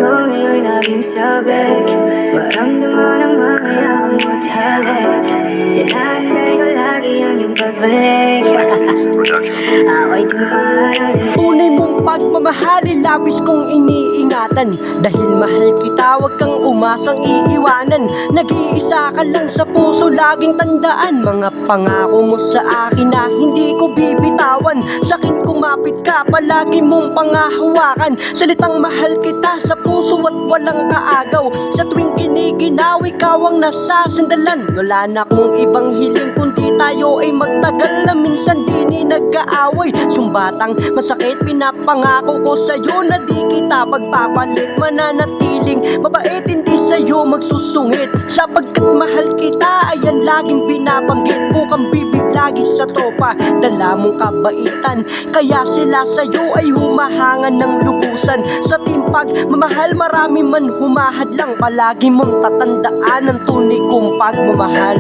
ko ngayon'y naging sabes. Maramdaman ang mga yakang mo talit. Inaantay ko lagi ang iyong pagbalik. Ako'y tumahalan. Tunay mong pagmamahali, labis kong iniingatan. Dahil mahal kita, wag kang umasang iiwanan. Nag-iisa ka lang sa puso, laging tandaan. Mga pangako mo sa akin na hindi ko bibitawan. Sa'kin kumapit ka, palagi mong pangahawakan. Salitang mahal kita sa puso at walang kaagaw. Sa tuwing giniginaw, ikaw ang nasasandalan. Wala na akong ibang hiling kundi tayo ay magtagal na minsan di ni nagkaaway. Sumbatang masakit, pinapangako ko sa'yo na di kita pagpapalit. Mananatiling mabait, hindi sa'yo magsusungit. Sapagkat mahal kita, ayan laging binabanggit. Bukang bibig lagi sa tropa, dala mong kabaitan. Kaya sila sa'yo ay humahangan ng lubusan. Sa timpag mamahal, marami man humahad lang. Palagi mong tatandaan ang tunay kong pagmamahal.